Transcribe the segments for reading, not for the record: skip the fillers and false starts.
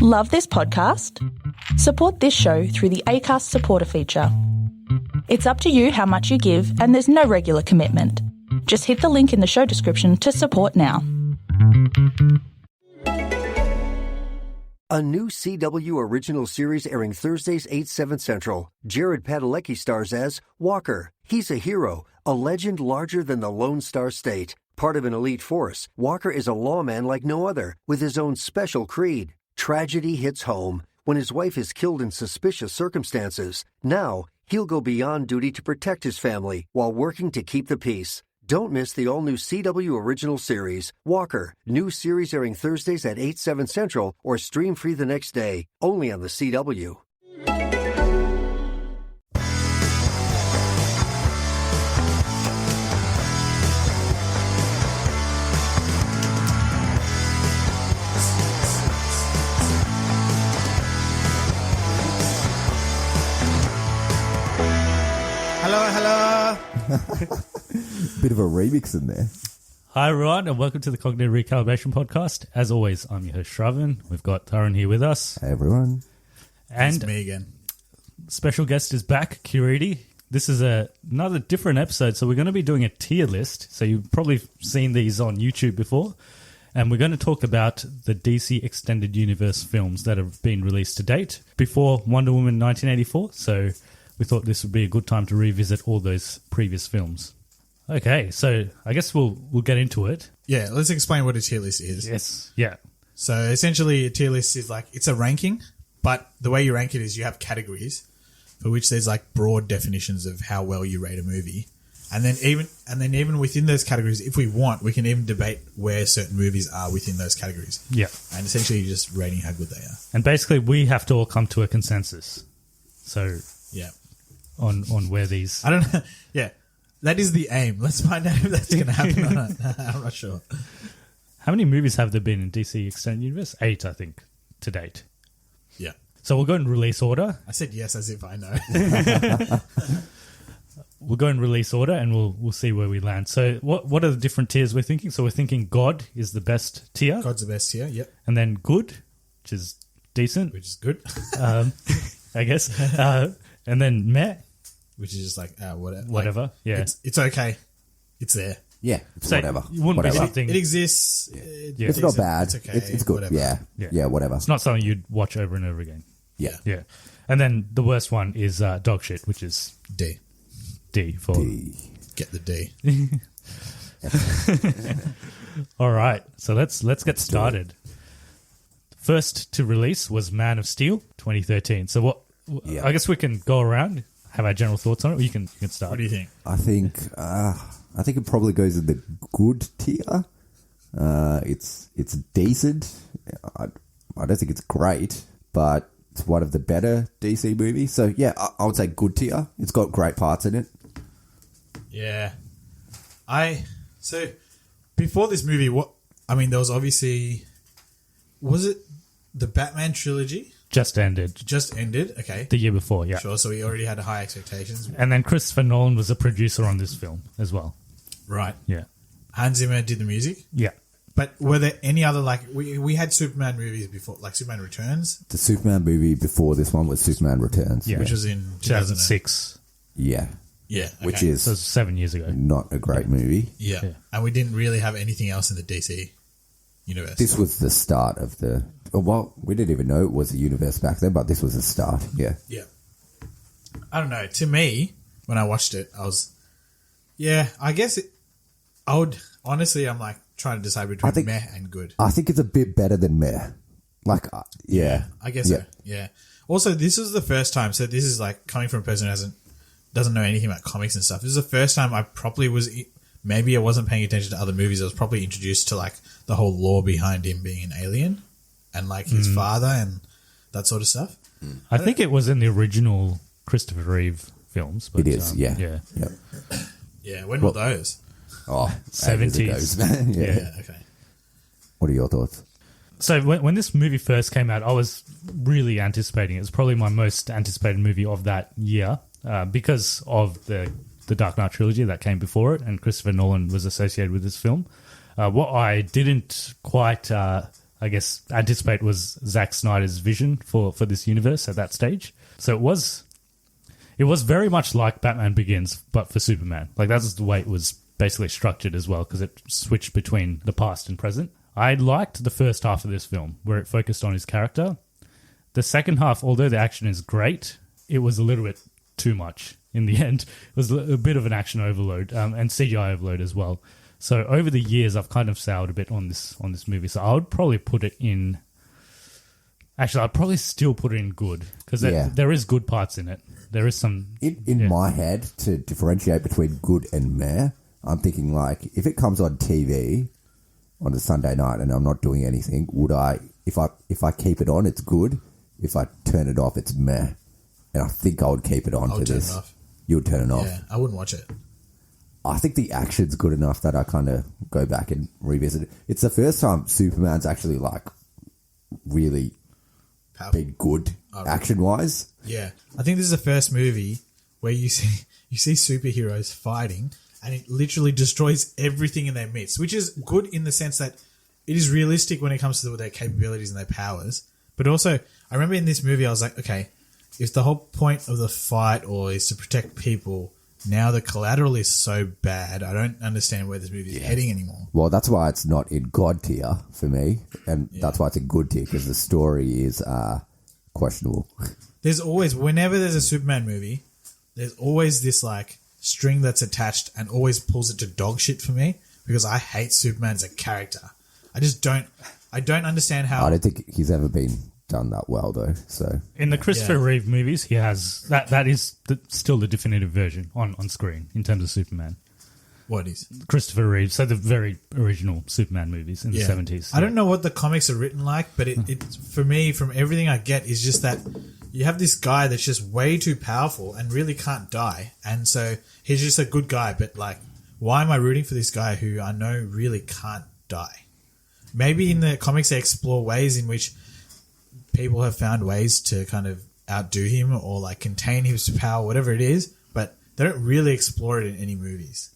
Love this podcast? Support this show through the Acast supporter feature. It's up to you how much you give, and there's no regular commitment. Just hit the link in the show description to support now. A new CW original series airing Thursdays 8/7 Central. Jared Padalecki stars as Walker. He's a hero, a legend larger than the Lone Star State. Part of an elite force, Walker is a lawman like no other, with his own special creed. Tragedy hits home when his wife is killed in suspicious circumstances. Now, he'll go beyond duty to protect his family while working to keep the peace. Don't miss the all-new CW original series, Walker. New series airing Thursdays at 8/7 Central or stream free the next day, only on the CW. Hello. Bit of a remix in there. Hi, everyone, and welcome to the Cognitive Recalibration Podcast. As always, I'm your host, Shravan. We've got Taran here with us. Hey, everyone. And It's me again. special guest is back, Kireeti. This is another different episode, so we're going to be doing a tier list. So you've probably seen these on YouTube before. And we're going to talk about the DC Extended Universe films that have been released to date before Wonder Woman 1984. So we thought this would be a good time to revisit all those previous films. Okay, so I guess we'll get into it. Yeah, let's explain what a tier list is. Yes, yeah. So essentially a tier list is like, it's a ranking, but the way you rank it is you have categories for which there's like broad definitions of how well you rate a movie. And then even within those categories, if we want, we can even debate where certain movies are within those categories. Yeah. And essentially you're just rating how good they are. And basically we have to all come to a consensus. So Yeah. on where these... I don't know. Yeah. That is the aim. Let's find out if that's going to happen or not. I'm not sure. How many movies have there been in DC Extended Universe? 8, I think, to date. Yeah. So we'll go in release order. I said yes as if I know. We'll go in release order and we'll see where we land. So what are the different tiers we're thinking? So we're thinking God is the best tier. God's the best tier. Yep. And then good, which is decent, Which is good. I guess. And then meh. Which is just like, whatever. Whatever, yeah. It's okay. It's there. Yeah, it's So whatever. you wouldn't be Whatever. something... It exists. Yeah. It's not bad. It's okay. It's good. Whatever. Yeah, whatever. It's not something you'd watch over and over again. Yeah. Yeah. And then the worst one is dog shit, which is D. D for... D. Get the D. All right, so let's get started. First to release was Man of Steel 2013. So what? Yeah. I guess we can go around, have our general thoughts on it. You can start. What do you think? I think it probably goes in the good tier. It's decent. I don't think it's great, but it's one of the better DC movies. So yeah, I would say good tier. It's got great parts in it. Yeah. So before this movie, there was obviously, was it the Batman trilogy? Just ended Just ended. Okay. the year before, yeah. Sure. So we already had high expectations. And then Christopher Nolan was a producer on this film as well. Right. Yeah, Hans Zimmer did the music. yeah. But were there any other, like, we had Superman movies before, like Superman Returns, The Superman movie before this one was Superman Returns. Yeah. which was in 2006. Yeah. Yeah. Okay. Which So is it's 7 years ago. not a great movie. Yeah. Yeah. And we didn't really have anything else in the DC universe. This was the start of the... Well, we didn't even know it was a universe back then, but this was the start, yeah. Yeah. I don't know. To me, when I watched it, I was... Yeah, I guess I would... Honestly, I'm like trying to decide between meh and good. I think it's a bit better than meh. Like, yeah. I guess so. Yeah. Also, this is the first time... So this is like coming from a person who doesn't know anything about comics and stuff. This is the first time I properly was... Maybe I wasn't paying attention to other movies. I was probably introduced to like the whole lore behind him being an alien and like his father and that sort of stuff. I think it was in the original Christopher Reeve films. But, It is, yeah. Yeah. Yep. Yeah. When were those? Oh, 70s. man. Yeah. Yeah. Okay. What are your thoughts? So when this movie first came out, I was really anticipating it. It was probably my most anticipated movie of that year because of the Dark Knight trilogy that came before it, and Christopher Nolan was associated with this film. What I didn't quite I guess, anticipate was Zack Snyder's vision for this universe at that stage. So it was very much like Batman Begins, but for Superman. Like, that's the way it was basically structured as well, because it switched between the past and present. I liked the first half of this film, where it focused on his character. The second half, although the action is great, it was a little bit too much in the end. It was a bit of an action overload, and CGI overload as well. So over the years, I've kind of soured a bit on this movie. So I would probably put it in... Actually, I'd probably still put it in good, because there is good parts in it. There is some... In my head, to differentiate between good and meh, I'm thinking, like, if it comes on TV on a Sunday night and I'm not doing anything, would I... If I keep it on, it's good. If I turn it off, it's meh. And I think I would keep it on for this. It off. You would turn it off? Yeah, I wouldn't watch it. I think the action's good enough that I kind of go back and revisit it. It's the first time Superman's actually, like, really been good action-wise. Yeah. I think this is the first movie where you see superheroes fighting and it literally destroys everything in their midst, which is good in the sense that it is realistic when it comes to their capabilities and their powers. But also, I remember in this movie, I was like, okay, if the whole point of the fight is to protect people, now the collateral is so bad, I don't understand where this movie is heading anymore. Well, that's why it's not in God tier for me, and that's why it's in good tier, because the story is questionable. There's always, whenever there's a Superman movie, there's always this like string that's attached and always pulls it to dog shit for me, because I hate Superman as a character. I don't understand how... I don't think he's ever been done that well, though. So in the Christopher Reeve movies, he has... That is still the definitive version on screen in terms of Superman. What is? Christopher Reeve, so the very original Superman movies in the 70s. I don't know what the comics are written like, but it for me, from everything I get, is just that you have this guy that's just way too powerful and really can't die. And so he's just a good guy, but like, why am I rooting for this guy who I know really can't die? Maybe in the comics they explore ways in which people have found ways to kind of outdo him or like contain his power, whatever it is, but they don't really explore it in any movies.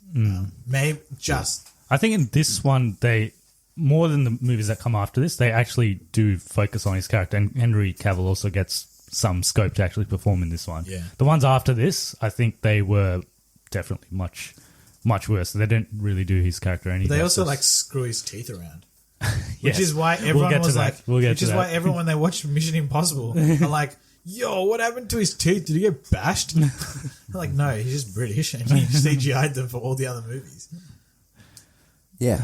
Maybe just... I think in this one, they, more than the movies that come after this, they actually do focus on his character, and Henry Cavill also gets some scope to actually perform in this one. Yeah. The ones after this, I think they were definitely much, much worse. They don't really do his character any They justice. also like screw his teeth around. Yes. Which is why everyone was like, why everyone when they watch Mission Impossible are like, yo, what happened to his teeth? Did he get bashed? They're like, no, he's just British and he CGI'd them for all the other movies. yeah,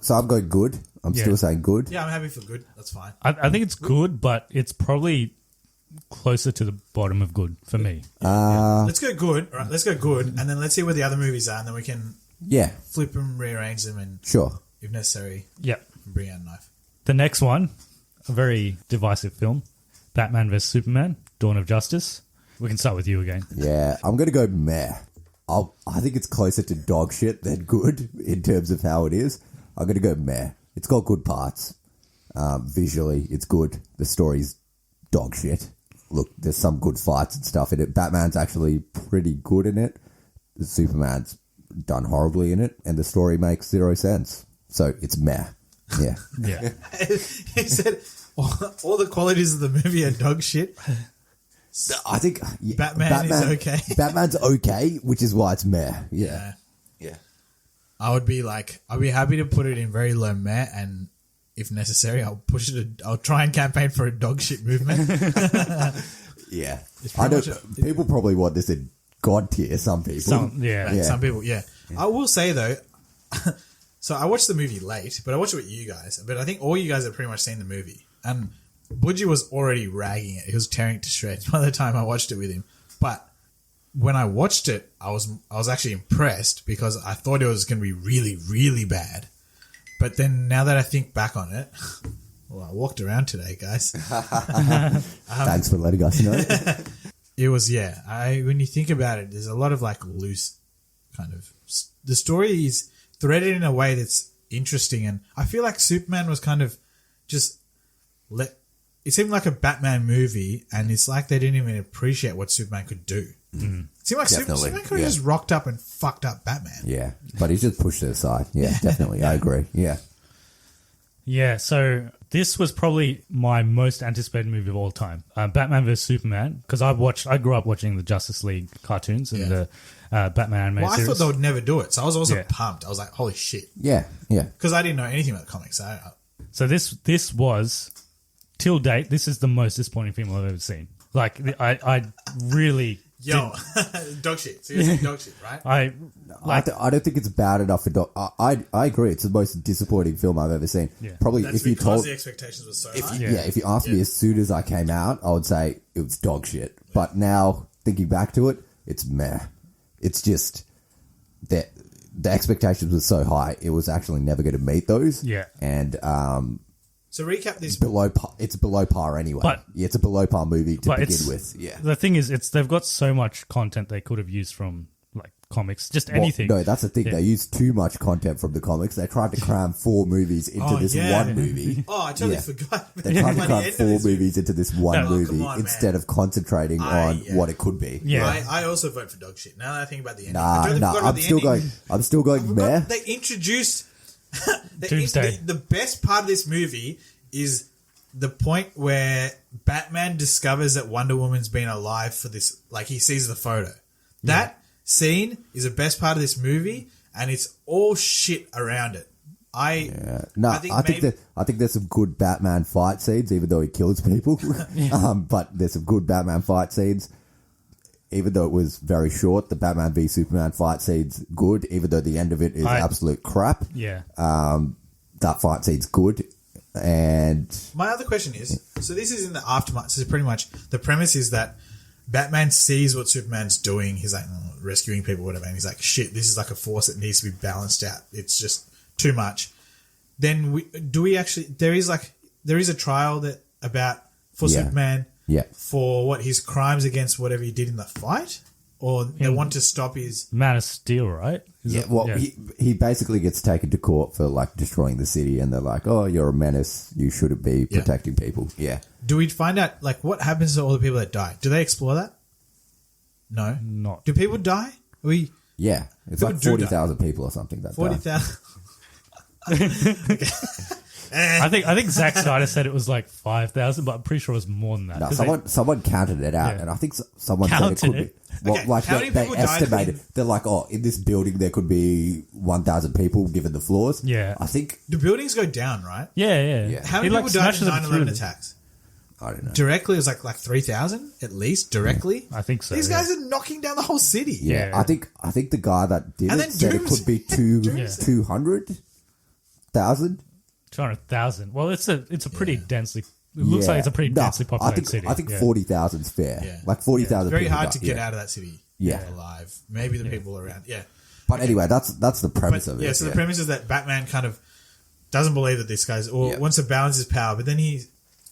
so I'm going good. I'm still saying good. Yeah, I'm happy for good. That's fine. I think it's good, but it's probably closer to the bottom of good for me. Let's go good. All right, let's go good, and then let's see where the other movies are, and then we can flip them, rearrange them, and if necessary, bring out a knife. The next one, a very divisive film, Batman vs Superman: Dawn of Justice. We can start with you again. Yeah, I'm going to go meh. I think it's closer to dog shit than good in terms of how it is. I'm going to go meh. It's got good parts. Visually, it's good. The story's dog shit. Look, there's some good fights and stuff in it. Batman's actually pretty good in it. Superman's done horribly in it, and the story makes zero sense. So it's meh. Yeah. Yeah. He said all the qualities of the movie are dog shit. I think Batman is okay. Batman's okay, which is why it's meh. Yeah. I'd be happy to put it in very low meh, and if necessary, I'll push it. I'll try and campaign for a dog shit movement. Yeah. I don't. People probably want this in God tier. Some people. Some people. Yeah. I will say though. So I watched the movie late, but I watched it with you guys. But I think all you guys have pretty much seen the movie, and Budgie was already ragging it. He was tearing it to shreds by the time I watched it with him. But when I watched it, I was actually impressed because I thought it was going to be really, really bad. But then now that I think back on it, well, I walked around today, guys. Thanks for letting us know. It was, when you think about it, there's a lot of like loose kind of, the story is threaded in a way that's interesting. And I feel like Superman was kind of just it seemed like a Batman movie, and it's like they didn't even appreciate what Superman could do. It seemed like Superman could have just rocked up and fucked up Batman. Yeah, but he just pushed it aside. Yeah, definitely. I agree. Yeah. Yeah, so this was probably my most anticipated movie of all time, Batman vs Superman, because I grew up watching the Justice League cartoons and the Batman animated Well, I series. thought they would never do it, so I was also Yeah. pumped. I was like, holy shit. Yeah, yeah. Because I didn't know anything about the comics. So this was, till date, this is the most disappointing film I've ever seen. Like, I really... Yo, dog shit. Seriously, dog shit, right? I don't think it's bad enough for I agree. It's the most disappointing film I've ever seen. Yeah. Probably That's if you because told the expectations were so if high. you, if you asked me as soon as I came out, I would say it was dog shit. But now thinking back to it, it's meh. It's just that the expectations were so high, it was actually never going to meet those. Yeah. And So recap this. it's below par anyway. But- yeah, it's a below par movie to But begin it's- with. Yeah. The thing is, they've got so much content they could have used from, like, comics, just anything. Well, no, that's the thing. Yeah. They used too much content from the comics. They tried to cram 4 movies into this one movie. Oh, I totally Yeah. forgot. They tried to By the cram end of 4 this movies into this one No, movie come on, instead man. of concentrating on what it could be. Yeah. I also vote for dog shit. Now that I think about the ending. I Nah, totally forgot about I'm the still ending. I'm still going I forgot meh. They introduced Doomsday. the best part of this movie is the point where Batman discovers that Wonder Woman's been alive for this. Like, he sees the photo. That scene is the best part of this movie, and it's all shit around it. No, I think there's some good Batman fight scenes, even though he kills people. But there's some good Batman fight scenes, even though it was very short. The Batman v Superman fight scene's good, even though the end of it is absolute crap. Yeah. That fight scene's good, and My other question is, so this is in the aftermath. So pretty much the premise is that Batman sees what Superman's doing. He's like rescuing people, whatever. And he's like, shit, this is like a force that needs to be balanced out. It's just too much. Then there is a trial for Superman for what his crimes against whatever he did in the fight, or they want to stop his... Man of Steel, right? he basically gets taken to court for like destroying the city, and they're like, "Oh, you're a menace. You shouldn't be protecting people." Yeah. Do we find out like what happens to all the people that die? Do they explore that? No. Not. Do people die? Yeah, it's People like do 40,000 people or something. That 40,000. I think Zack Snyder said it was like 5,000, but I'm pretty sure it was more than that. No, 'Cause someone counted it out, Yeah. and I think someone said it could Counted be. Well, Okay, like how many they people died estimated. in- They're like, oh, in this building there could be 1,000 people given the floors. Yeah. I think The buildings go down, right? yeah. How He, many like, people died in smashes them 9/11 through. attacks? I don't know. Directly, it was like 3,000 at least. Directly, I think so. These yeah. guys are knocking down the whole city. Yeah, Yeah. I think the guy that did And it then said it could be Doomsday. 200,000. 200,000. Well, it's a pretty densely. It looks like it's a pretty densely populated city. I think yeah. 40,000's fair. Yeah. Like 40,000. Very people hard die. to get Yeah. out of that city Yeah. alive. Maybe the people around. Yeah. But anyway, that's the premise But, of it. yeah, so the premise is that Batman kind of doesn't believe that this guy's, or wants to balance his power, but then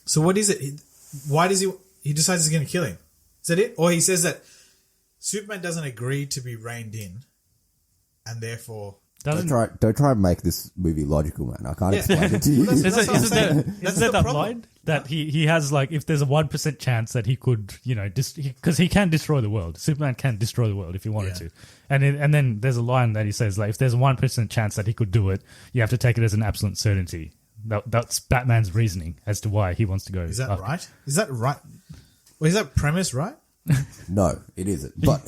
so what is it? Why does he decides he's going to kill him? Is that it? Or he says that Superman doesn't agree to be reined in, and therefore... Doesn't, Don't try and make this movie logical, man. I can't explain it to you. That's what I'm isn't saying. there That's that the problem. line that he has, like, if there's a 1% chance that he could, because he can destroy the world. Superman can destroy the world if he wanted Yeah. to. And then there's a line that he says, like, if there's a 1% chance that he could do it, you have to take it as an absolute certainty. That's Batman's reasoning as to why he wants to go. Is that right? Is that right? Well, is that premise right? No, it isn't. But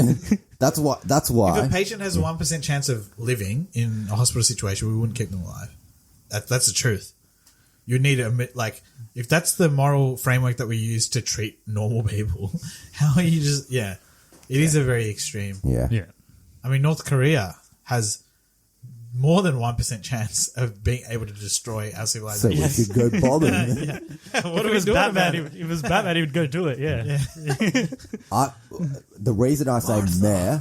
that's why. If a patient has a 1% chance of living in a hospital situation, we wouldn't keep them alive. That's the truth. You need to admit, like, if that's the moral framework that we use to treat normal people, how are you just... Yeah. It is a very extreme... Yeah. Yeah. I mean, North Korea has more than 1% chance of being able to destroy our So civilization. we should go bombing. What If it was Batman, if it was Batman, he would go do it. Yeah. The reason I say meh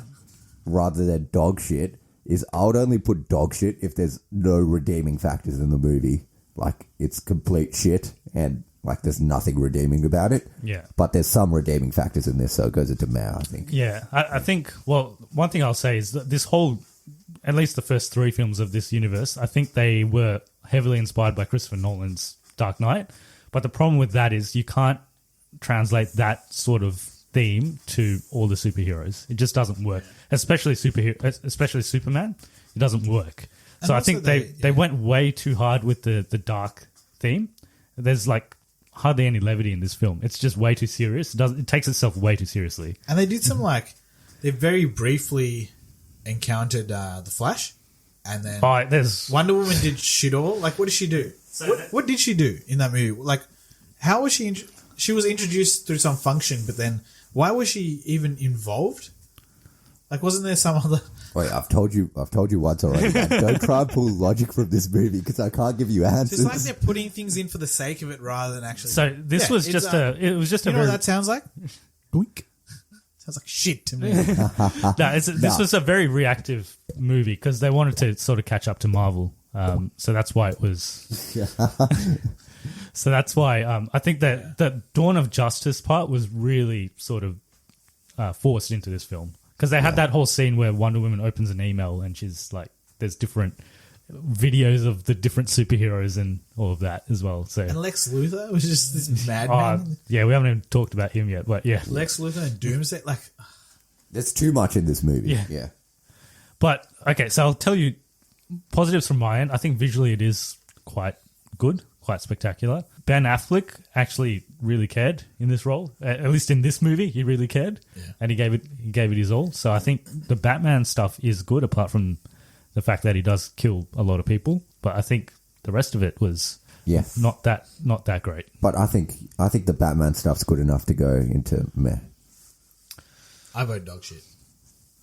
rather than dog shit is I would only put dog shit if there's no redeeming factors in the movie. Like, it's complete shit and, like, there's nothing redeeming about it. Yeah. But there's some redeeming factors in this, so it goes into meh, I think. Yeah, I think, well, one thing I'll say is that this whole, at least the first three films of this universe, I think they were heavily inspired by Christopher Nolan's Dark Knight. But the problem with that is you can't translate that sort of theme to all the superheroes. It just doesn't work, especially Superman. It doesn't work. So I also think they went way too hard with the dark theme. There's like hardly any levity in this film. It's just way too serious. It takes itself way too seriously. And they did some they very briefly encountered the Flash, and then There's Wonder Woman did shit all. Like, what did she do? What did she do in that movie? Like, how was she? She was introduced through some function, but then why was she even involved? Like, wasn't there some other? Wait, I've told you once already. Man. Don't try and pull logic from this movie because I can't give you answers. It's like they're putting things in for the sake of it rather than actually. So this was just it was just You a know very what that sounds like? Doink. Sounds like shit to me. this was a very reactive movie because they wanted to sort of catch up to Marvel. So that's why it was. So that's why I think that the Dawn of Justice part was really sort of forced into this film because they had that whole scene where Wonder Woman opens an email and she's like, there's different videos of the different superheroes and all of that as well. So And Lex Luthor was just this madman. yeah, we haven't even talked about him yet, but yeah. Lex Luthor and Doomsday, like. There's too much in this movie. Yeah. But okay, so I'll tell you positives from my end. I think visually it is quite good, quite spectacular. Ben Affleck actually really cared in this role. At least in this movie, he really cared, and he gave it his all. So I think the Batman stuff is good, apart from the fact that he does kill a lot of people. But I think the rest of it was not that great. But I think the Batman stuff's good enough to go into meh. I vote dog shit.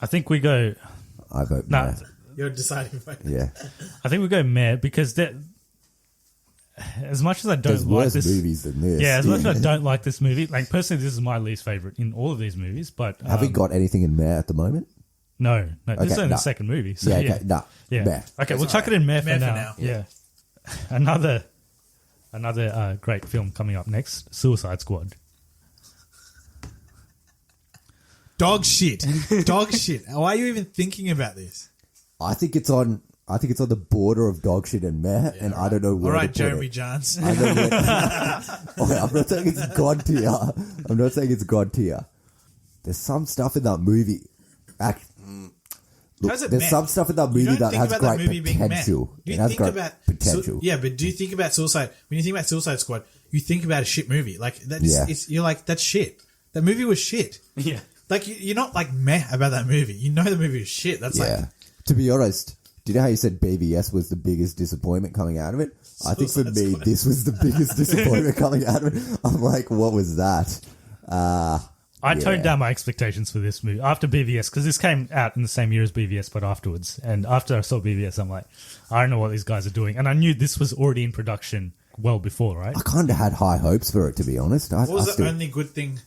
I think we go. I vote Nah, meh. You're deciding vote. Yeah. I think we go meh because as much as I don't There's like worse this movies than this. Yeah, as much as I don't like this movie, like personally, this is my least favorite in all of these movies. But Have we got anything in meh at the moment? No, this is Okay, only nah. the second movie. So Yeah, yeah, okay, nah, yeah. meh. Okay, we'll chuck it in meh for Meh for now. now. Yeah, another great film coming up next, Suicide Squad. Dog shit. Dog shit. Why are you even thinking about this? I think it's on the border of dog shit and meh, and I don't know where. All right, to put Jeremy it. Johns. I don't know okay, I'm not saying it's God tier. I'm not saying it's God tier. There's some stuff in that movie. How's it There's meh? some stuff in that You movie don't that think has about that great movie being meh. potential. You It has think great about potential. yeah, but do you think about Suicide? When you think about Suicide Squad, you think about a shit movie. Like that's Yeah. you're like that's shit. That movie was shit. Yeah, Like you're not like meh about that movie. You know the movie was shit. That's Yeah. To be honest, do you know how you said BVS was the biggest disappointment coming out of it? I think for Suicide me, Squad. this was the biggest disappointment coming out of it. I'm like, what was that? I toned down my expectations for this movie after BVS because this came out in the same year as BVS, but afterwards. And after I saw BVS, I'm like, I don't know what these guys are doing, and I knew this was already in production well before, right? I kind of had high hopes for it, to be honest. What was the only good thing?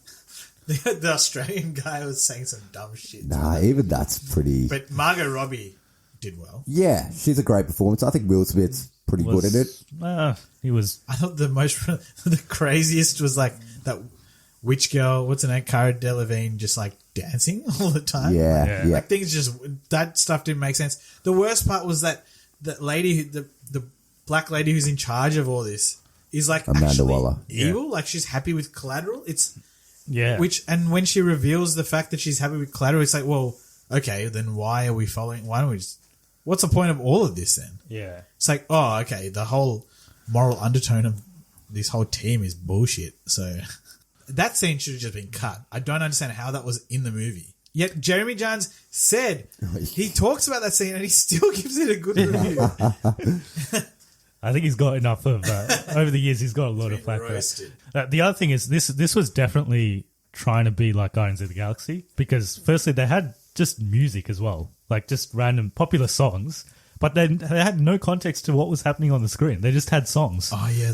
The Australian guy was saying some dumb shit. Nah, even that's pretty... But Margot Robbie did well. Yeah, she's a great performance. I think Will Smith's pretty good in it. He was. I thought the craziest was like that witch girl. What's her name? Cara Delevingne just like dancing all the time. Yeah. Like things just that stuff didn't make sense. The worst part was that lady, the black lady who's in charge of all this, is like Amanda actually Waller. evil. Like she's happy with Collateral. It's Yeah. and when she reveals the fact that she's happy with Collateral, it's like, well, okay, then why are we following? Why don't we just? What's the point of all of this then? Yeah. It's like, oh, okay, the whole moral undertone of this whole team is bullshit. So that scene should have just been cut. I don't understand how that was in the movie. Yet Jeremy Johns said he talks about that scene and he still gives it a good review. I think he's got enough of over the years. He's got a lot of flack. roasted. The other thing is this was definitely trying to be like Guardians of the Galaxy because firstly they had just music as well, like just random popular songs, but they had no context to what was happening on the screen. They just had songs. Oh yeah,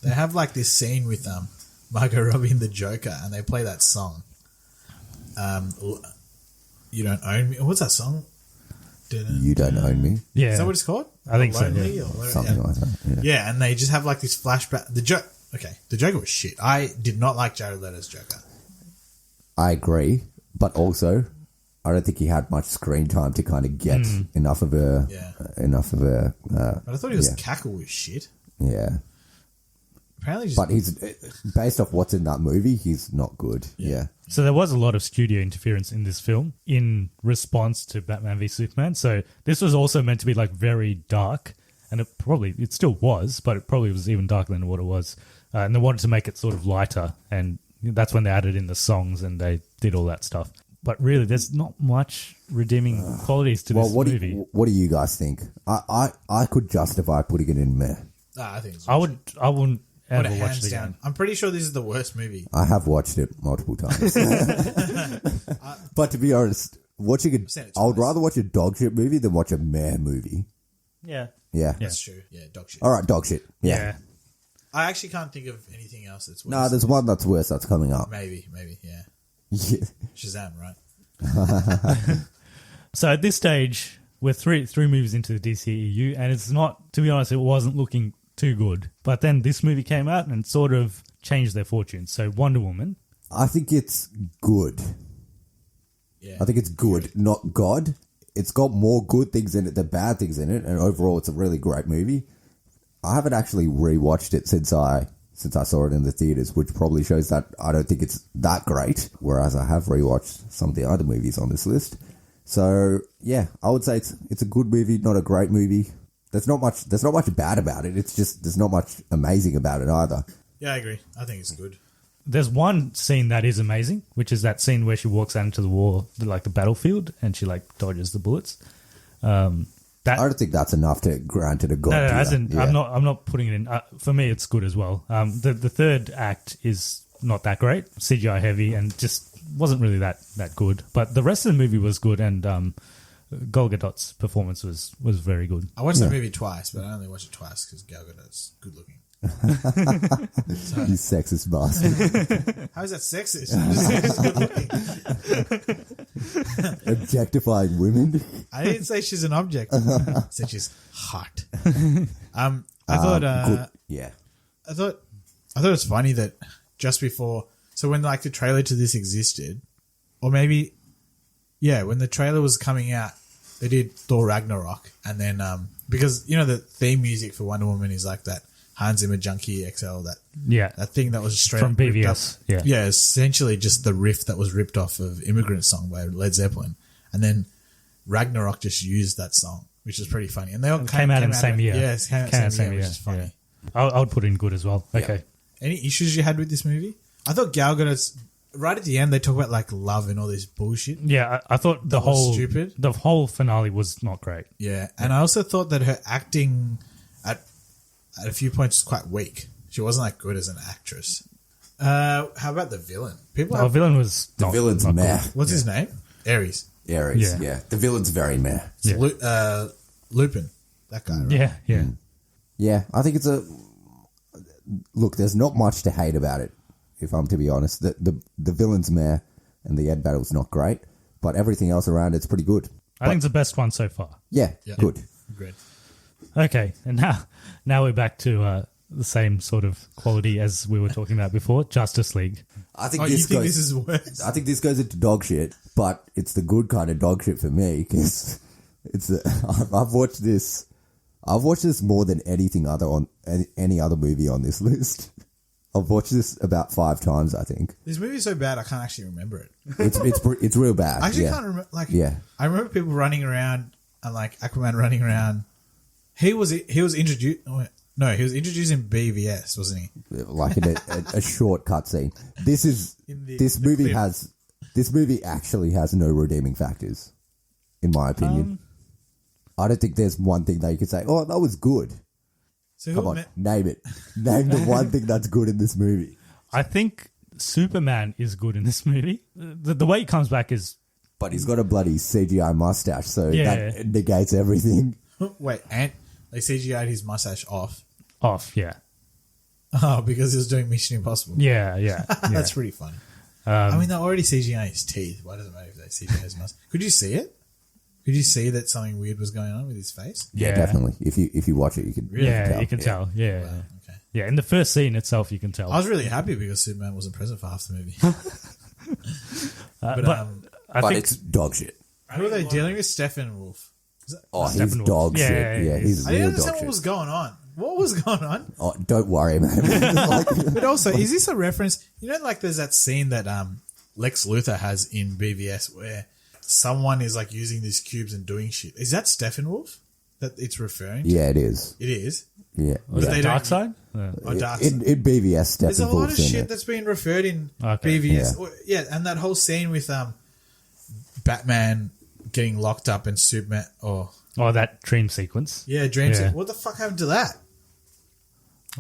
they have like this scene with Margot Robbie and the Joker, and they play that song. You don't own me. What's that song? You don't own me. Yeah, Is that what it's called? I think so, Lonely yeah. or whatever? Something Yeah. like that. Yeah, and they just have like this flashback. The Joker was shit. I did not like Jared Leto's Joker. I agree, but also I don't think he had much screen time to kind of get enough of a But I thought he was cackle was shit. yeah. Apparently, just But he's based off what's in that movie. He's not good. Yeah. So there was a lot of studio interference in this film in response to Batman v Superman. So this was also meant to be like very dark and it still was, but it probably was even darker than what it was. And they wanted to make it sort of lighter, and that's when they added in the songs and they did all that stuff. But really, there's not much redeeming qualities to this movie. What do you guys think? I could justify putting it in meh. I think it's I wouldn't ever Put it watch hands it again. down. I'm pretty sure this is the worst movie. I have watched it multiple times. But to be honest, I would rather watch a dog shit movie than watch a meh movie. Yeah. Yeah. That's true. Yeah, dog shit. All right, dog shit. Yeah. I actually can't think of anything else that's worse. No, there's one that's worse that's coming up. Maybe, yeah. Yeah. Shazam, right? So at this stage, we're three movies into the DCEU, and it's not, to be honest, it wasn't looking too good. But then this movie came out and sort of changed their fortunes. So Wonder Woman. I think it's good. Yeah. I think it's good, not God. It's got more good things in it than bad things in it, and overall it's a really great movie. I haven't actually rewatched it since I saw it in the theaters, which probably shows that I don't think it's that great, whereas I have rewatched some of the other movies on this list. So, yeah, I would say it's a good movie, not a great movie. There's not much bad about it. It's just there's not much amazing about it either. Yeah, I agree. I think it's good. There's one scene that is amazing, which is that scene where she walks out into the war, like the battlefield, and she like dodges the bullets. I don't think that's enough to grant it a God. No, tier. as in, Yeah. I'm not putting it in. For me, it's good as well. The third act is not that great, CGI heavy, and just wasn't really that good. But the rest of the movie was good, and Gal Gadot's performance was very good. I watched the movie twice, but I only watched it twice because Gal Gadot's good looking. You sexist bastard. How is that sexist? I'm just saying it's good looking. Objectifying women. I didn't say she's an object. I said she's hot. I thought Good. Yeah. I thought it was funny that just before, so when like the trailer to this existed, or maybe, yeah, when the trailer was coming out, they did Thor Ragnarok, and then because you know the theme music for Wonder Woman is like that Hans Zimmer Junkie XL, that thing that was straight From up ripped BVS, up. Yeah, essentially just the riff that was ripped off of Immigrant Song by Led Zeppelin, and then Ragnarok just used that song, which is pretty funny, and they all Came out in the same year. Yeah, it came out in the same year, which is funny. Yeah. I would put in good as well. Okay. Any issues you had with this movie? I thought Gal Gadot's right at the end. They talk about like love and all this bullshit. Yeah, I thought That was stupid. The whole finale was not great. Yeah, and I also thought that her acting at a few points was quite weak. She wasn't that good as an actress. How about the villain? Our villain was The villain's meh. What's his name? Ares. Ares, Yeah. yeah. The villain's very meh. It's Lupin. That guy. Right? Yeah. Yeah, I think it's look, there's not much to hate about it, if I'm to be honest. The villain's meh and the Ed battle's not great, but everything else around it's pretty good. I think it's the best one so far. Yeah, good. Great. Okay, and now we're back to the same sort of quality as we were talking about before, Justice League. I think You think this is worse? I think this goes into dog shit, but it's the good kind of dog shit for me because I've watched this more than anything other on any other movie on this list. I've watched this about 5 times, I think. This movie is so bad I can't actually remember it. It's real bad. I actually yeah. can't remember. Like, Yeah. I remember people running around and like Aquaman running around. He was introduced. No, he was introduced in BVS, wasn't he? Like in a short cutscene. This movie actually has no redeeming factors, in my opinion. I don't think there's one thing that you could say, oh, that was good. So Come on, name it. Name the one thing that's good in this movie. I think Superman is good in this movie. The way he comes back is... But he's got a bloody CGI mustache, so Yeah. that negates everything. Wait, and they CGI'd his mustache off. Yeah. Oh, because he was doing Mission Impossible. Yeah. That's pretty funny. I mean, they're already CGI his teeth. Why does it matter if they CGI his mustache? Could you see it? Could you see that something weird was going on with his face? Yeah, definitely. If you watch it, you can tell. You can tell. Yeah. Wow, okay. Yeah, in the first scene itself, you can tell. I was really happy because Superman wasn't present for half the movie. but I But think it's dog shit. who are they dealing with? Steppenwolf. Oh, he's Steppenwolf. dog Yeah, shit. Yeah, he's I didn't real understand dog what shit. was going on. What was going on? Oh, don't worry, man. But also, is this a reference? You know, like there's that scene that Lex Luthor has in BVS where someone is like using these cubes and doing shit. Is that Steppenwolf? that it's referring to? Yeah, it is. It is. Yeah. Was yeah. they that don't- Darkseid? Oh, Dark In BVS, Steppenwolf's There's a lot of in shit it. that's been referred in Okay. BVS. And that whole scene with Batman getting locked up and Superman. Oh, That dream sequence. yeah, dream Yeah. sequence. What the fuck happened to that?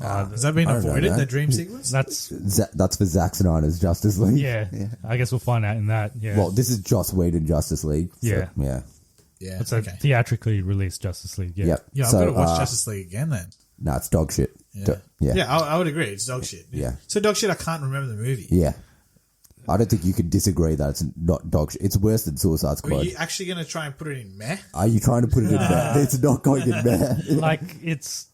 Has that been I don't know, avoided? man. The dream sequence? That's That's for Zack Snyder's Justice League. yeah. I guess we'll find out in that. Yeah. Well, this is Joss Whedon Justice League. So, Yeah. Yeah. Yeah. it's a okay. theatrically released Justice League. Yeah. Yep. Yeah, I've so, got to watch Justice League again then. No, it's dog shit. Yeah. Yeah. I would agree. It's dog shit. Yeah. So dog shit, I can't remember the movie. Yeah. I don't think you could disagree that it's not dog shit. It's worse than Suicide Are Squad. you actually going to try and put it in meh? Are you trying to put it in there? It's not going in there. Like it's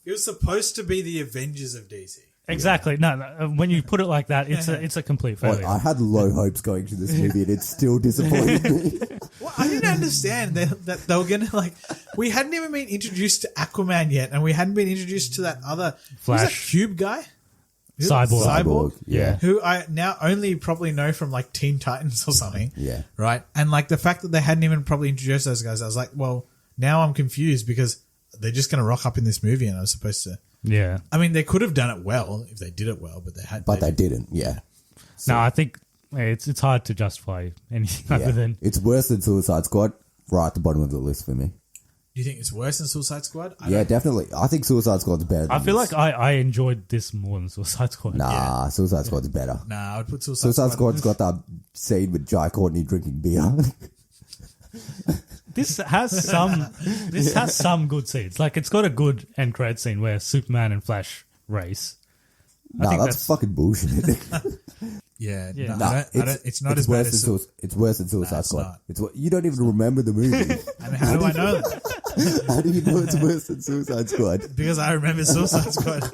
It was supposed to be the Avengers of DC. exactly no. When you put it like that, it's a complete failure. I had low hopes going to this movie, and it still disappointed me. Well, I didn't understand that they were going to we hadn't even been introduced to Aquaman yet, and we hadn't been introduced to that other who's that Flash. Cube guy? Is it Cyborg. Cyborg. Yeah. Who I now only probably know from Teen Titans or something. Yeah. Right? And the fact that they hadn't even probably introduced those guys, I was like, well, now I'm confused because they're just going to rock up in this movie and I was supposed to. Yeah. I mean, they could have done it well if they did it well, but they had. But they didn't. Yeah. No, I think it's hard to justify anything Yeah. other than It's worse than Suicide Squad. Right at the bottom of the list for me. Do you think it's worse than Suicide Squad? Yeah, definitely. I think Suicide Squad's better. Than I feel this. like I enjoyed this more than Suicide Squad. Nah, Suicide Squad's better. Nah, I would put Suicide Suicide Squad's got that scene with Jai Courtney drinking beer. This has some good scenes. Like it's got a good end credit scene where Superman and Flash race. Nah, think that's fucking bullshit. Yeah, Yeah. no, Nah, I don't, it's not as bad as. it's worse than Suicide it's Squad. not. You don't even remember the movie. And how do I know that? How do you know it's worse than Suicide Squad? Because I remember Suicide Squad.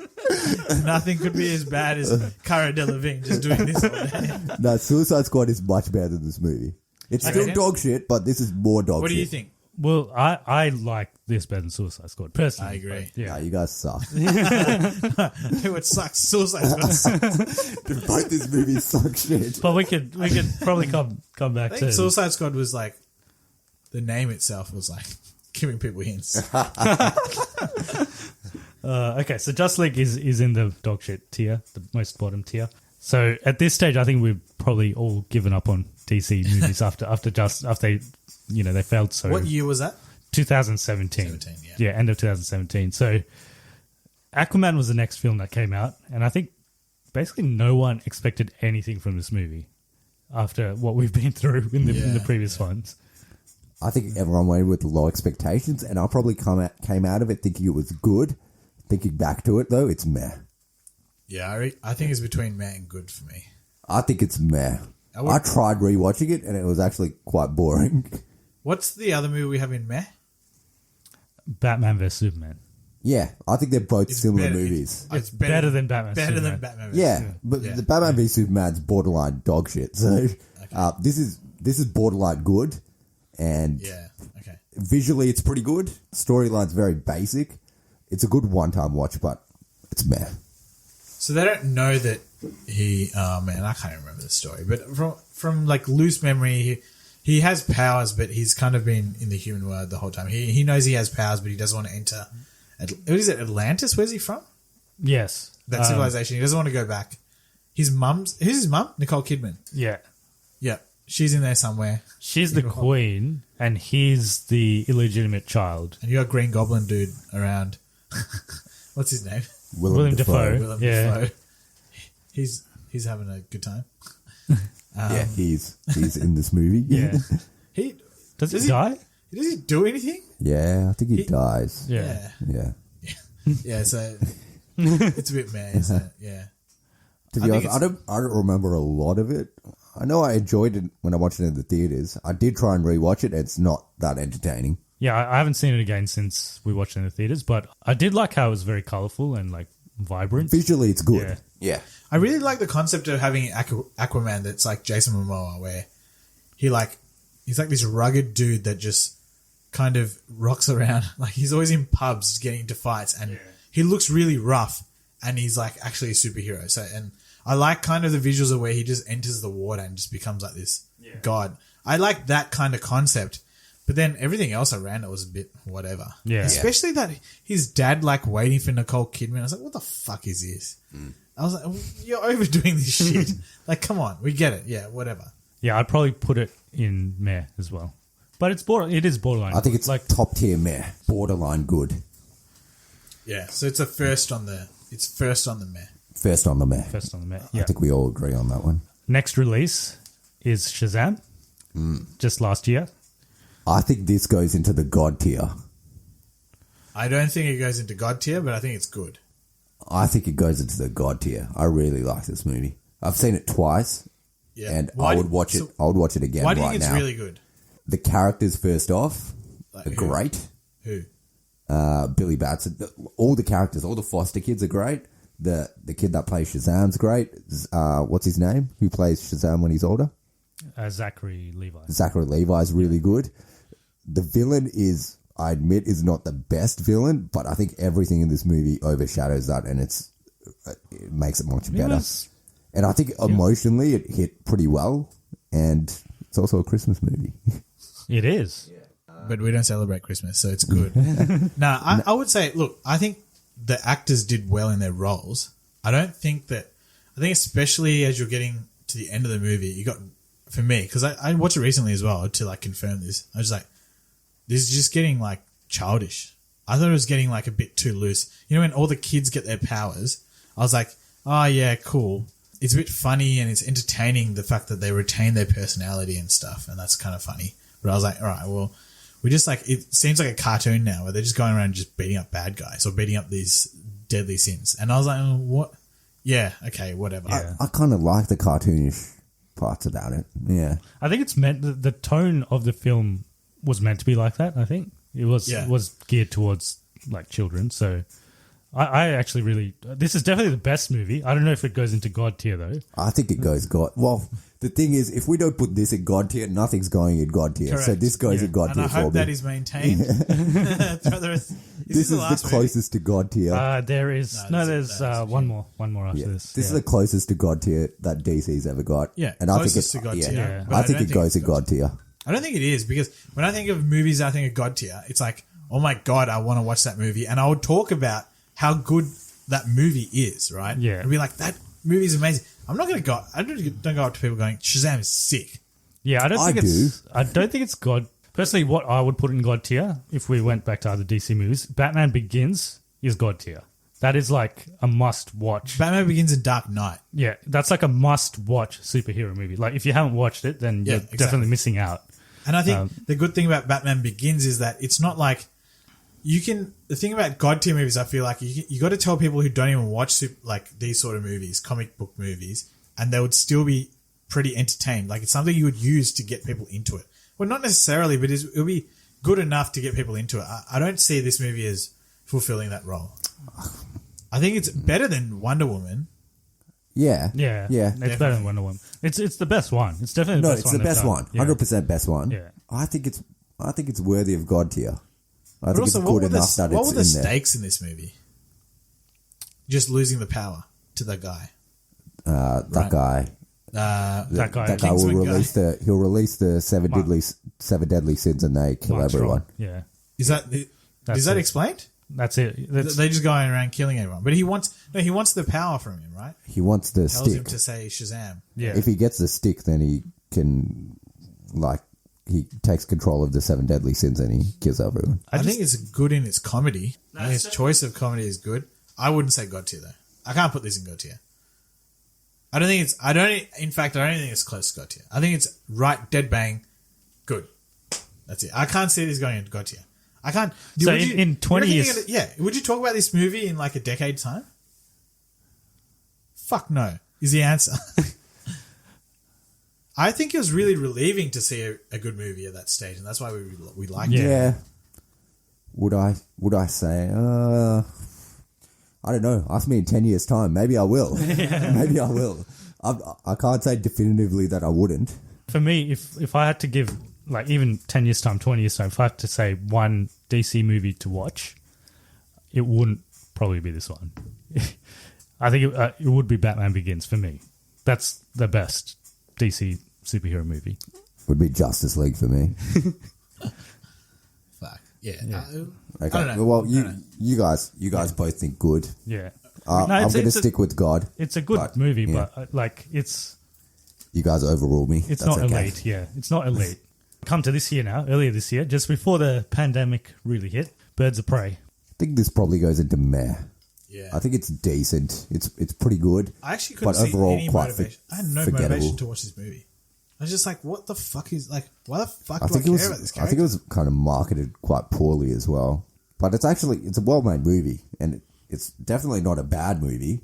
Nothing could be as bad as Cara Delevingne just doing this all day. No, Suicide Squad is much better than this movie. It's still Okay. dog shit, but this is more dog shit. What do you think? Well, I like this better than Suicide Squad personally. I agree. but, yeah. Nah, you guys suck. It sucks. Suicide Squad sucks. Both these movies suck shit. But we could probably come back I to think Suicide Squad was the name itself was giving people hints. okay, so Just League is in the dog shit tier, the most bottom tier. So at this stage, I think we've probably all given up on DC movies after they failed so. What year was that? 2017. 17, Yeah, end of 2017. So Aquaman was the next film that came out, and I think basically no one expected anything from this movie after what we've been through in the previous ones. I think everyone went with low expectations, and I probably came out of it thinking it was good. Thinking back to it, though, it's meh. Yeah, I think it's between meh and good for me. I think it's meh. I tried rewatching it, and it was actually quite boring. What's the other movie we have in meh? Batman vs Superman. Yeah, I think they're both similar better- movies. It's better than Batman. Better Superman. than Batman. vs. Yeah, but the Batman v Superman's borderline dog shit. So this is borderline good, and Yeah. Okay. visually it's pretty good. Storyline's very basic. It's a good one-time watch, but it's meh. So they don't know that he. Oh man, I can't remember the story. But from loose memory, he has powers, but he's kind of been in the human world the whole time. He knows he has powers, but he doesn't want to enter. What is it? Atlantis? Where's he from? Yes. That civilization. He doesn't want to go back. Who's his mum? Nicole Kidman. Yeah. Yeah, she's in there somewhere. She's the queen, and he's the illegitimate child. And you got Green Goblin dude around. What's his name? William Dafoe. Willem Yeah. Dafoe. He's having a good time. Yeah, he's in this movie. Yeah. He Does he die? Does he do anything? Yeah, I think he dies. Yeah. Yeah. Yeah, so it's a bit mad, isn't it? Yeah. To I be think honest, I don't remember a lot of it. I know I enjoyed it when I watched it in the theaters. I did try and rewatch it. It's not that entertaining. Yeah, I haven't seen it again since we watched it in the theaters, but I did like how it was very colourful and vibrant. Visually, it's good. Yeah. Yeah. I really like the concept of having Aquaman that's like Jason Momoa, where he's like this rugged dude that just kind of rocks around. Like he's always in pubs getting into fights, and he looks really rough, and he's like actually a superhero. So, and I like kind of the visuals of where he just enters the water and just becomes like this god. I like that kind of concept, But then everything else around it was a bit whatever. Yeah. Especially that his dad like waiting for Nicole Kidman. I was like, what the fuck is this? I was like, you're overdoing this shit. Like, come on, we get it. Yeah, whatever. Yeah, I'd probably put it in meh as well. But it is borderline. I think it's like top tier meh, borderline good. Yeah, so it's first on the meh. First on the meh. first on the meh. Yeah. I think we all agree on that one. Next release is Shazam, just last year. I think this goes into the God tier. I don't think it goes into God tier, but I think it's good. I think it goes into the God tier. I really like this movie. I've seen it twice, Yeah. and I would watch it. I would watch it again Why right do you think it's now. really good? The characters, first off, Like are who? great. Who? Billy Batson, all the characters, all the foster kids are great. The kid that plays Shazam's great. What's his name? Who plays Shazam when he's older? Zachary Levi. Zachary Levi is really good. The villain is, I admit, is not the best villain, but I think everything in this movie overshadows that, and it makes it much better. And I think emotionally it hit pretty well, and it's also a Christmas movie. It is. But we don't celebrate Christmas, so it's good. I would say, look, I think the actors did well in their roles. I think especially as you're getting to the end of the movie, you got, for me, because I watched it recently as well to like confirm this. I was like, this is just getting like childish. I thought it was getting like a bit too loose. You know, when all the kids get their powers, I was like, oh yeah, cool. It's a bit funny and it's entertaining, the fact that they retain their personality and stuff, and that's kind of funny. But I was like, all right, well, we just like, it seems like a cartoon now where they're just going around just beating up bad guys or beating up these deadly sins. And I was like, oh, what? Yeah, okay, whatever. Yeah. I kind of like the cartoonish parts about it. Yeah. I think it's meant, the tone of the film was meant to be like that, I think. It was geared towards like children, so I actually really, this is definitely the best movie. I don't know if it goes into God tier though. I think it goes God. Well, the thing is, if we don't put this in God tier, nothing's going in God tier. Correct. So this goes in God And tier I for hope me. that is maintained. This is the closest to God tier. There is there's one more after this. This is the closest to God tier that DC's ever got. Yeah, and I think closest it's to God tier. Yeah. But I think don't it goes in it's God tier. I don't think it is, because when I think of movies, I think of God tier. It's like, oh my God, I want to watch that movie. And I would talk about how good that movie is, right? Yeah. I'd be like, that movie is amazing. I don't go up to people going, Shazam is sick. Yeah, I don't think it's God. Personally, what I would put in God tier, if we went back to other DC movies, Batman Begins is God tier. That is like a must watch. Batman Begins and Dark Knight. Yeah, that's like a must watch superhero movie. Like if you haven't watched it, then you're definitely missing out. And I think the good thing about Batman Begins is that it's not like the thing about God tier movies, I feel like you got to tell people who don't even watch like these sort of movies, comic book movies, and they would still be pretty entertained. Like it's something you would use to get people into it. Well, not necessarily, but it'll be good enough to get people into it. I don't see this movie as fulfilling that role. I think it's better than Wonder Woman. Yeah. It's better than Wonder Woman. It's the best one. It's definitely the best one. No, it's the best one. 100% best one. Yeah. I think it's worthy of God tier. I But think also, it's good enough that what it's were the in there. stakes in this movie? Just losing the power to that guy. That guy. That guy. That guy will Kingsman guy. he'll release the seven deadly sins and they kill Mark everyone. Strong. Yeah. Is that explained? That's it. They just going around killing everyone. But he wants the power from him, right? He wants the Tells him stick. to say Shazam. yeah. If he gets the stick, then he can, like, he takes control of the seven deadly sins and he kills everyone. I think it's good in its comedy. I think its choice of comedy is good. I wouldn't say God tier though. I can't put this in God tier. I don't think it's close to God tier. I think it's right, dead bang, good. That's it. I can't see this going into God tier. I can't. So in 20 years... Would you talk about this movie in like a decade's time? Fuck no, is the answer. I think it was really relieving to see a good movie at that stage, and that's why we liked it. Yeah. Would I say? I don't know. Ask me in 10 years' time. Maybe I will. Maybe I will. I can't say definitively that I wouldn't. For me, if I had to give, like, even 10 years' time, 20 years' time, if I had to say one DC movie to watch, it wouldn't probably be this one. I think it would be Batman Begins for me. That's the best DC superhero movie. Would be Justice League for me. Yeah. Okay. I don't know. Well, I don't know. you guys both think good. Yeah. I'm going to stick with God. It's a good movie, but You guys overrule me. it's That's not okay. elite. Yeah, it's not elite. Come to this year now, earlier this year, just before the pandemic really hit, Birds of Prey. I think this probably goes into meh. Yeah. I think it's decent. It's pretty good. I actually couldn't but overall, see any quite motivation. I had no forgettable. motivation to watch this movie. I was just like, what the fuck is, like, why the fuck I do I think care it was. about this I character? think it was kind of marketed quite poorly as well. But it's a well-made movie, and it's definitely not a bad movie.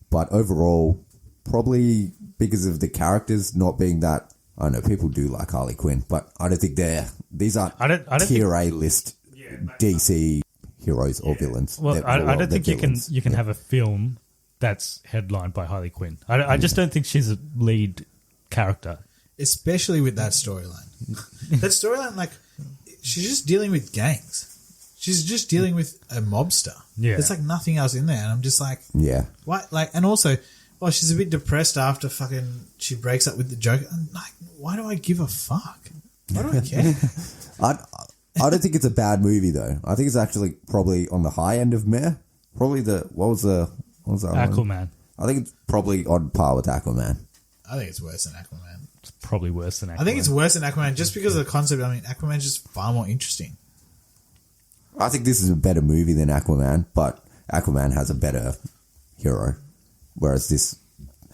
But overall, probably because of the characters not being that. I don't know, people do like Harley Quinn, but I don't think these aren't I don't tier A list DC heroes or villains. Well, I don't think you can have a film that's headlined by Harley Quinn. I just don't think she's a lead character. Especially with that storyline. That storyline, like, she's just dealing with gangs. She's just dealing with a mobster. Yeah. There's like nothing else in there. And I'm just like, Yeah. why? Like, and also, well, she's a bit depressed after she breaks up with the Joker. I'm like, why do I give a fuck? Why do I care? I don't think it's a bad movie though. I think it's actually probably on the high end of meh. Probably what was that one? Aquaman. I think it's probably on par with Aquaman. I think it's worse than Aquaman. It's probably worse than Aquaman. I think it's worse than Aquaman just because of the concept. I mean, Aquaman's just far more interesting. I think this is a better movie than Aquaman, but Aquaman has a better hero, whereas this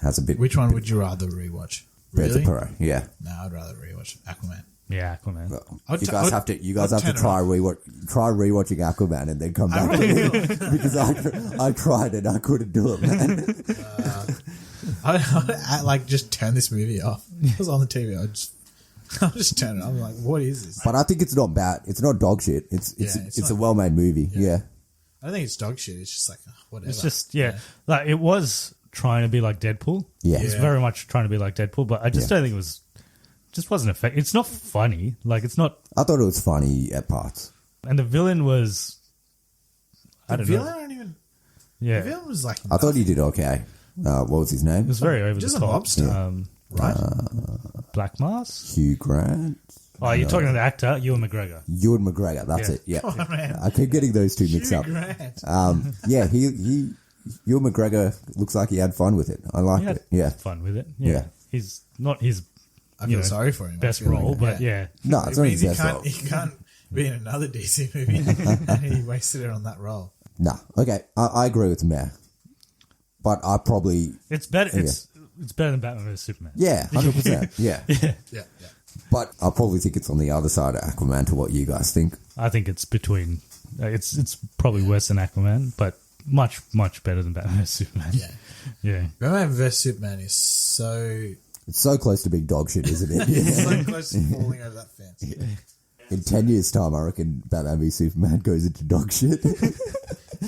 has a bit. Which one would you rather rewatch? Birds Really? of Prey, yeah. No, I'd rather rewatch Aquaman. Yeah, Aquaman. I'd You t- guys I'd- have to. You guys I'd have to turn it try rewatching Aquaman and then come back to me because I tried and I couldn't do it, man. I'd like just turn this movie off. It was on the TV. I'll just turn it. I'm like, what is this? But I think it's not bad. It's not dog shit. It's it's a not- well-made movie. Yeah. I don't think it's dog shit. It's just like whatever. It's just like it was trying to be like Deadpool. Yeah. It's Yeah. very much trying to be like Deadpool, but I just don't think it was. Just wasn't effective. It's not funny. Like it's not. I thought it was funny at parts. And the villain was. I don't villain know. aren't even. Yeah, The villain was like. I thought he did okay. What was his name? it was very over Just the a top. mobster. Right. Black Mask. Hugh Grant. Oh, you're talking to the actor Ewan McGregor. Ewan McGregor. That's Yeah. it. Yeah. Oh, man. I keep getting those two mixed Hugh up. Grant. Yeah, he Ewan McGregor looks like he had fun with it. I liked He had it. Yeah. fun with it. Yeah. He's not his I feel sorry for him. I best feel like- role, but yeah. No, It it's not means his best role. he can't be in another DC movie, and he wasted it on that role. No. Okay. I agree with Meh. But I probably It's better. It's better than Batman vs Superman. yeah, 100%. Yeah. Yeah. But I probably think it's on the other side of Aquaman to what you guys think. I think it's between. It's probably worse than Aquaman, but much better than Batman vs Superman. Yeah. Yeah. Batman vs Superman is so It's so close to being dog shit, isn't it? so close to falling over that fence. In 10 years' time, I reckon Batman v Superman goes into dog shit.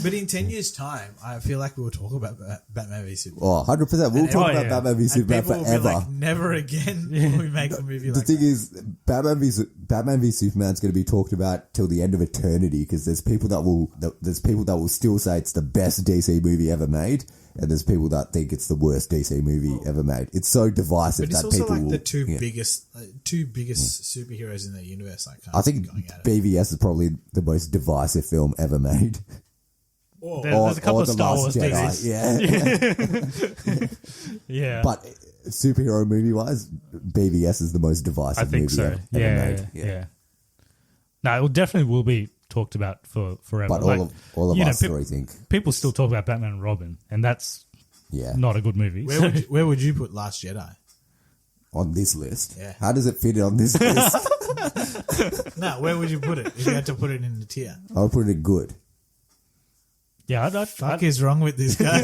But in 10 years' time, I feel like we will talk about Batman v Superman. Oh, 100%. We'll talk about yeah. Batman v And Superman people will be forever. like, never again will we make a movie The like thing that. is, Batman v Superman's going to be talked about till the end of eternity because there's people that will still say it's the best DC movie ever made, and there's people that think it's the worst DC movie ever made. It's so divisive But it's that also people like will, the two yeah. biggest superheroes in the universe. Like, I think going at it. BVS is probably the most divisive film ever made. There's a couple or of The Star Last Wars Jedi. movies. Yeah. Yeah. But superhero movie wise, BVS is the most divisive I think movie so. ever Yeah, made. yeah. No, it definitely will be talked about for forever. But Like, all of you know, us three think, people still talk about Batman and Robin, and that's yeah, not a good movie. Where would you put Last Jedi? on this list. Yeah. How does it fit on this list? No, where would you put it if you had to put it in the tier? I'll put it good. Yeah, Fuck is wrong with this guy?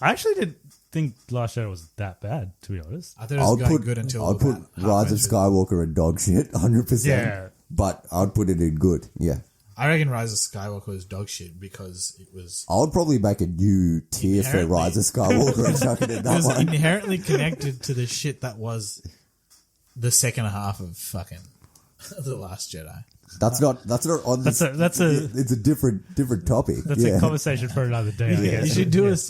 I actually didn't think Last Jedi was that bad, to be honest. I thought it was going good until I'll put about Rise of halfway through. Skywalker in dog shit, 100%. Yeah. But I'd put it in good. Yeah. I reckon Rise of Skywalker was dog shit because it was I would probably make a new tier for Inherently- Rise of Skywalker and chuck it in it that was one. inherently connected to the shit that was the second half of fucking The Last Jedi. That's not on this. That's a It's a different topic. that's yeah. a conversation for another day. I guess.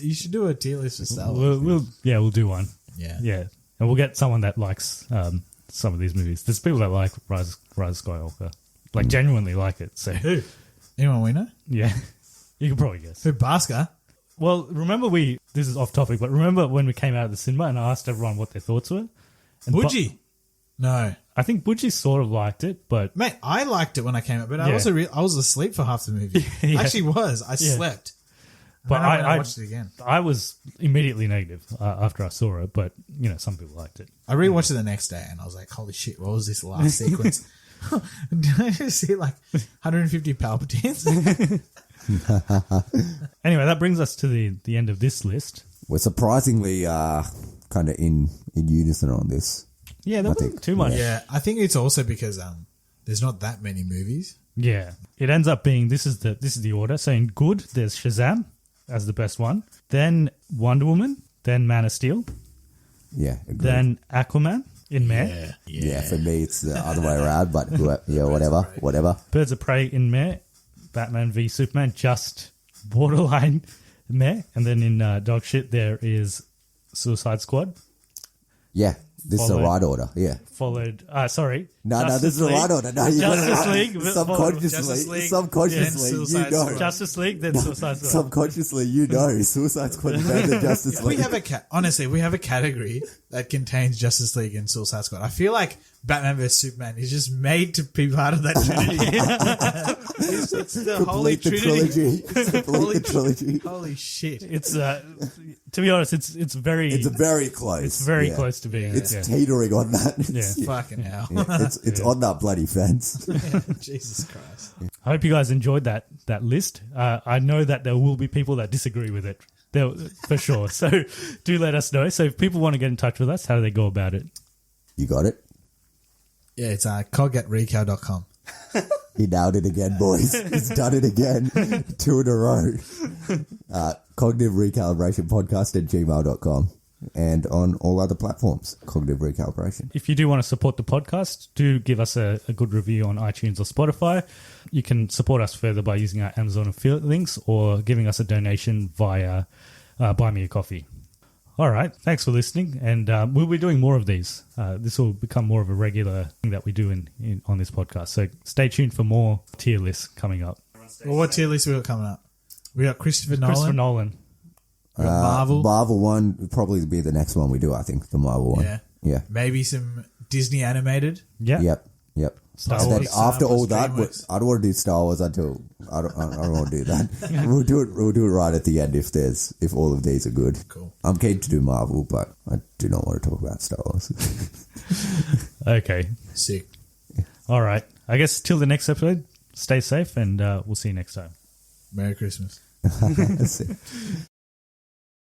You should do a tier list for Star Wars. We'll do one. Yeah. Yeah, and we'll get someone that likes some of these movies. There's people that like Rise of Skywalker. Like, genuinely like it. So, Who? Anyone we know? yeah. You can probably guess. Who? Basker? Well, remember this is off topic, but remember when we came out of the cinema and I asked everyone what their thoughts were? And Budgie? No. I think Budgie sort of liked it, but... Mate, I liked it when I came out, but I Yeah. also I was asleep for half the movie. Yeah. I actually was. I slept. But I watched it again. I was immediately negative after I saw it, but, you know, some people liked it. I rewatched it the next day and I was like, holy shit, what was this last sequence? Did I just see like 150 Palpatines? Anyway, that brings us to the end of this list. We're surprisingly kind of in unison on this. Yeah, there wasn't too much. Yeah, I think it's also because there's not that many movies. Yeah. It ends up being this is the order. So in good, there's Shazam as the best one. Then Wonder Woman. Then Man of Steel. Yeah, agreed. Then Aquaman in Meh. Yeah, for me it's the other way around, but yeah, whatever. Birds of Prey in Meh. Batman v Superman just borderline Meh. And then in dog shit there is Suicide Squad. Yeah, this is the right order. Yeah. Followed, sorry. No, this is the right order. No, you Justice League. subconsciously, you know. Justice League, then Suicide Squad. Subconsciously, you know. Suicide Squad is better than Justice League. We have honestly, we have a category that contains Justice League and Suicide Squad. I feel like Batman vs Superman is just made to be part of that trinity. it's the holy trinity. Complete the trilogy. Holy shit! It's to be honest, it's very very close. It's very close to being. It's teetering on that. Yeah. Fucking hell. Yeah, it's on that bloody fence. Jesus Christ. I hope you guys enjoyed that list. I know that there will be people that disagree with it, for sure. So do let us know. So if people want to get in touch with us, how do they go about it? You got it? Yeah, it's cog@recal.com. He nailed it again, boys. He's done it again. 2 in a row. Cognitive Recalibration Podcast at gmail.com. And on all other platforms, Cognitive Recalibration. If you do want to support the podcast, do give us a good review on iTunes or Spotify. You can support us further by using our Amazon affiliate links or giving us a donation via Buy Me a Coffee. All right, thanks for listening, and we'll be doing more of these. This will become more of a regular thing that we do on this podcast. So stay tuned for more tier lists coming up. Well, what tier list we got coming up? We got Christopher Nolan. We got Marvel. Marvel one would probably be the next one we do, I think, the Marvel one. Yeah. Maybe some Disney animated. Yeah. Yep. Star And Wars. then after all that, DreamWorks. I don't want to do Star Wars until I don't want to do that. We'll do it right at the end if all of these are good. Cool. I'm keen to do Marvel, but I do not want to talk about Star Wars. Okay. Sick. All right. I guess till the next episode, stay safe, and we'll see you next time. Merry Christmas. That's it.